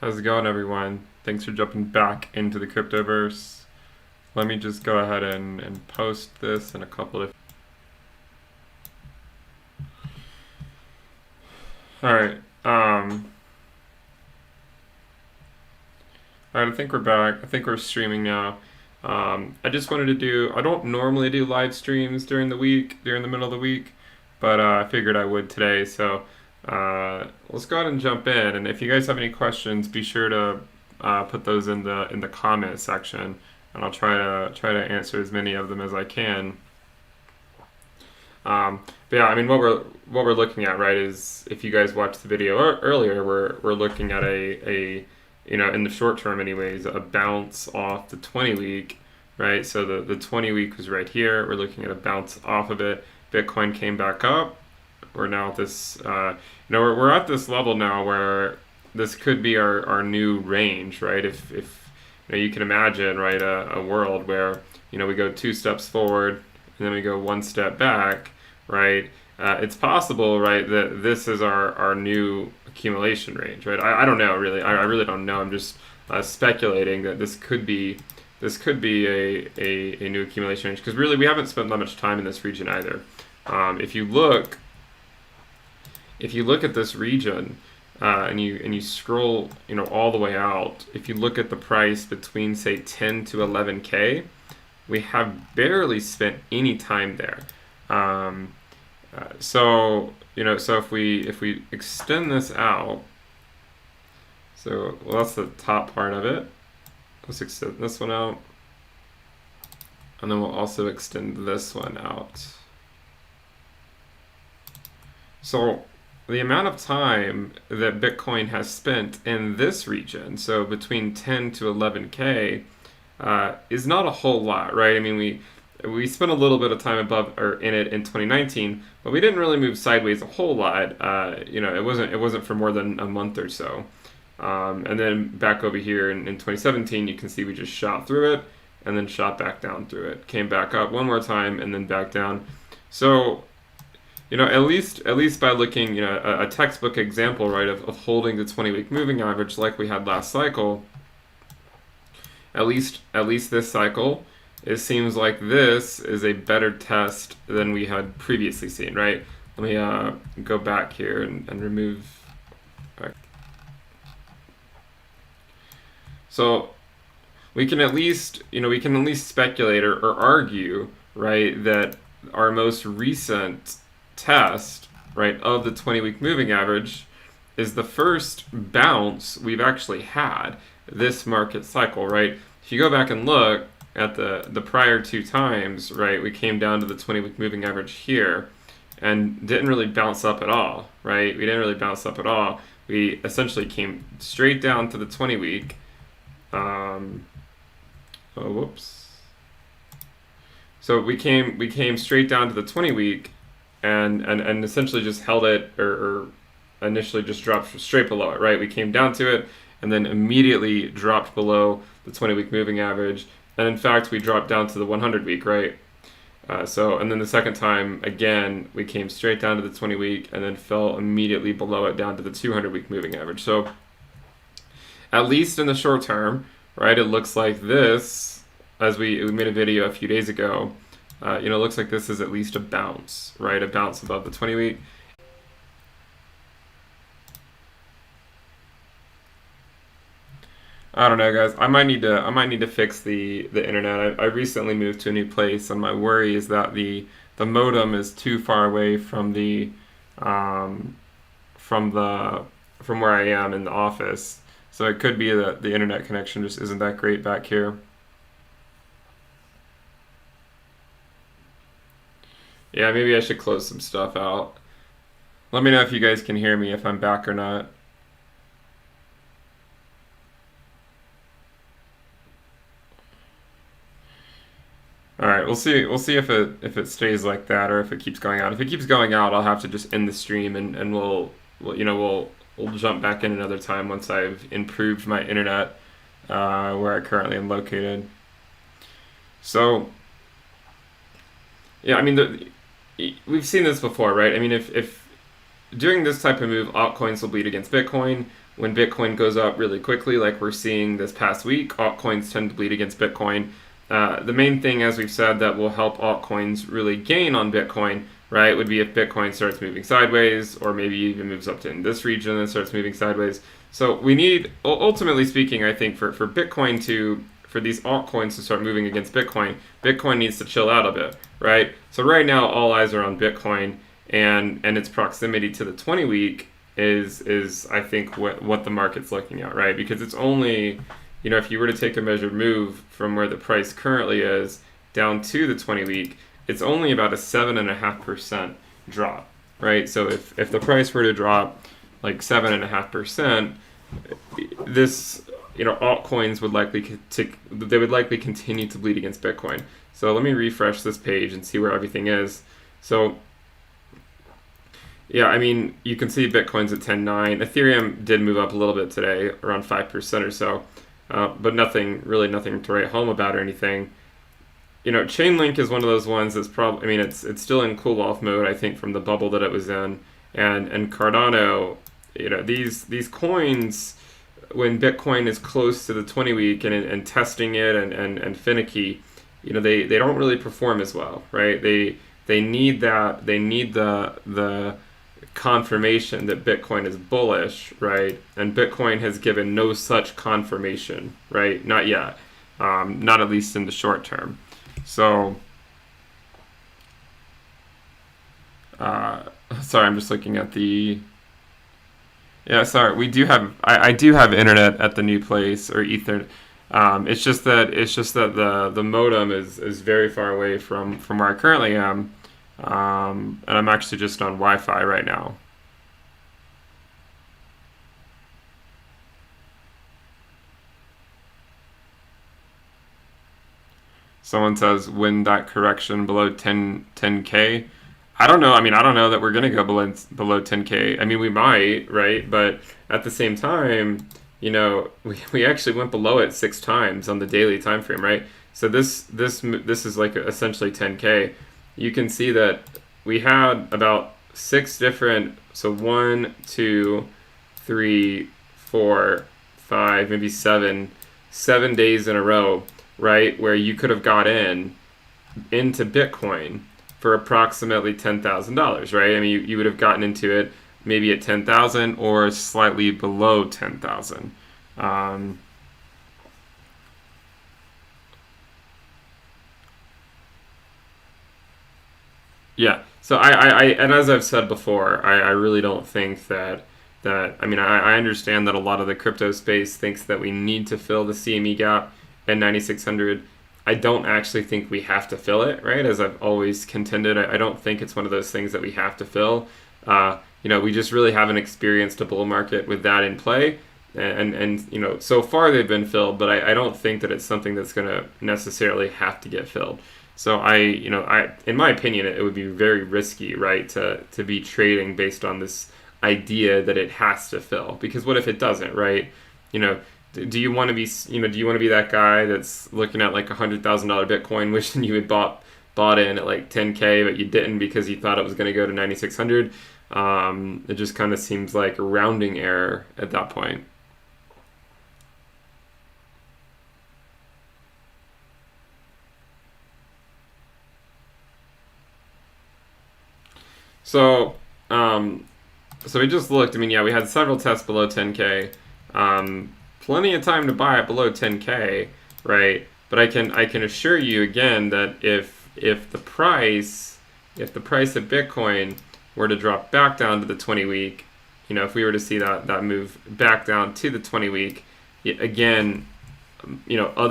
How's it going, everyone? Thanks for jumping back into the cryptoverse. Let me just go ahead and post this in a couple of... Alright, I think we're back. I think we're streaming now. I just wanted to do... I don't normally do live streams during the week, during the middle of the week, but I figured I would today, so let's go ahead and jump in. And if you guys have any questions, be sure to put those in the comment section, and I'll try to answer as many of them as I can. But yeah, I mean, what we're looking at, right, is if you guys watched the video earlier, we're looking at a in the short term, anyways, a bounce off the 20 week, right? So the 20 week was right here. We're looking at a bounce off of it. Bitcoin came back up. We're now at this, we're at this level now where this could be our new range, right? If you can imagine, right, a world where we go 2 steps forward and then we go 1 step back, right? It's possible, right, that this is our new accumulation range, right? I don't know, really. I really don't know. I'm just speculating that this could be a new accumulation range, because really we haven't spent that much time in this region either. If you look at this region and you scroll all the way out, if you look at the price between, say, 10 to 11K, we have barely spent any time there. So if we extend this out, so that's the top part of it. Let's extend this one out, and then we'll also extend this one out. So the amount of time that Bitcoin has spent in this region, so between 10 to 11K, is not a whole lot, right? I mean, we spent a little bit of time above or in it in 2019, but we didn't really move sideways a whole lot. It wasn't for more than a month or so. And then back over here in 2017, you can see we just shot through it and then shot back down through it. Came back up one more time and then back down. So, at least by looking, a textbook example, right, of holding the 20-week moving average like we had last cycle. At least this cycle, it seems like this is a better test than we had previously seen, right? Let me go back here and remove. Right. So we can at least speculate or argue, right, that our most recent test, right, of the 20-week moving average is the first bounce we've actually had this market cycle, right? If you go back and look at the prior 2 times, right, we came down to the 20-week moving average here and didn't really bounce up at all, right? We didn't really bounce up at all. We essentially came straight down to the 20-week. So we came straight down to the 20-week and essentially just held it, or initially just dropped straight below it, right? We came down to it and then immediately dropped below the 20-week moving average. And in fact, we dropped down to the 100-week, right? And then the second time, again, we came straight down to the 20-week and then fell immediately below it down to the 200-week moving average. So at least in the short term, right, it looks like this, as we made a video a few days ago, it looks like this is at least a bounce, right? A bounce above the 20-week. I don't know, guys. I might need to fix the internet. I recently moved to a new place, and my worry is that the modem is too far away from from where I am in the office. So it could be that the internet connection just isn't that great back here. Yeah, maybe I should close some stuff out. Let me know if you guys can hear me, if I'm back or not. All right, we'll see. We'll see if it stays like that or if it keeps going out. If it keeps going out, I'll have to just end the stream and we'll jump back in another time once I've improved my internet where I currently am located. So yeah, I mean, we've seen this before, right? I mean, if during this type of move, altcoins will bleed against Bitcoin, when Bitcoin goes up really quickly, like we're seeing this past week, altcoins tend to bleed against Bitcoin. The main thing, as we've said, that will help altcoins really gain on Bitcoin, right, would be if Bitcoin starts moving sideways, or maybe even moves up to in this region and starts moving sideways. So we need, ultimately speaking, I think for Bitcoin to, for these altcoins to start moving against Bitcoin, Bitcoin needs to chill out a bit, right? So right now, all eyes are on Bitcoin, and its proximity to the 20-week is I think what the market's looking at, right? Because it's only, if you were to take a measured move from where the price currently is down to the 20-week, it's only about a 7.5% drop, right? So if the price were to drop like 7.5%, this, altcoins would likely continue to bleed against Bitcoin. So let me refresh this page and see where everything is. So yeah, I mean, you can see Bitcoin's at 10.9. Ethereum did move up a little bit today, around 5% or so, but nothing to write home about or anything. Chainlink is one of those ones that's probably, I mean, it's still in cool off mode, I think, from the bubble that it was in. And Cardano, these coins, when Bitcoin is close to the 20-week and testing it and finicky, they don't really perform as well, right? They need the confirmation that Bitcoin is bullish, right? And Bitcoin has given no such confirmation, right? Not yet, not at least in the short term. So, sorry, I'm just looking at the. Yeah, sorry, we do have. I do have internet at the new place, or Ethernet. It's just that the modem is very far away from where I currently am, and I'm actually just on Wi-Fi right now. Someone says, when that correction below 10K. I don't know. I mean, I don't know that we're going to go below 10K. I mean, we might, right? But at the same time, we actually went below it 6 times on the daily time frame, right? So this is like essentially 10K. You can see that we had about 6 different, so 1, 2, 3, 4, 5, maybe 7 days in a row, right, where you could have got into Bitcoin for approximately $10,000, right? I mean, you would have gotten into it maybe at 10,000 or slightly below 10,000. Yeah. So and as I've said before, I really don't think that I mean, I understand that a lot of the crypto space thinks that we need to fill the CME gap at 9,600. I don't actually think we have to fill it, right? As I've always contended, I don't think it's one of those things that we have to fill. We just really haven't experienced a bull market with that in play. And so far they've been filled, but I don't think that it's something that's going to necessarily have to get filled. So in my opinion, it would be very risky, right, to be trading based on this idea that it has to fill. Because what if it doesn't, right? Do you want to be that guy that's looking at like $100,000 Bitcoin, wishing you had bought in at like 10K, but you didn't because you thought it was going to go to 9,600? It just kind of seems like a rounding error at that point. So, so we just looked. I mean, yeah, we had several tests below 10K. Plenty of time to buy it below 10K, right? But I can assure you again that if the price of Bitcoin were to drop back down to the 20-week, if we were to see that move back down to the 20-week, again, other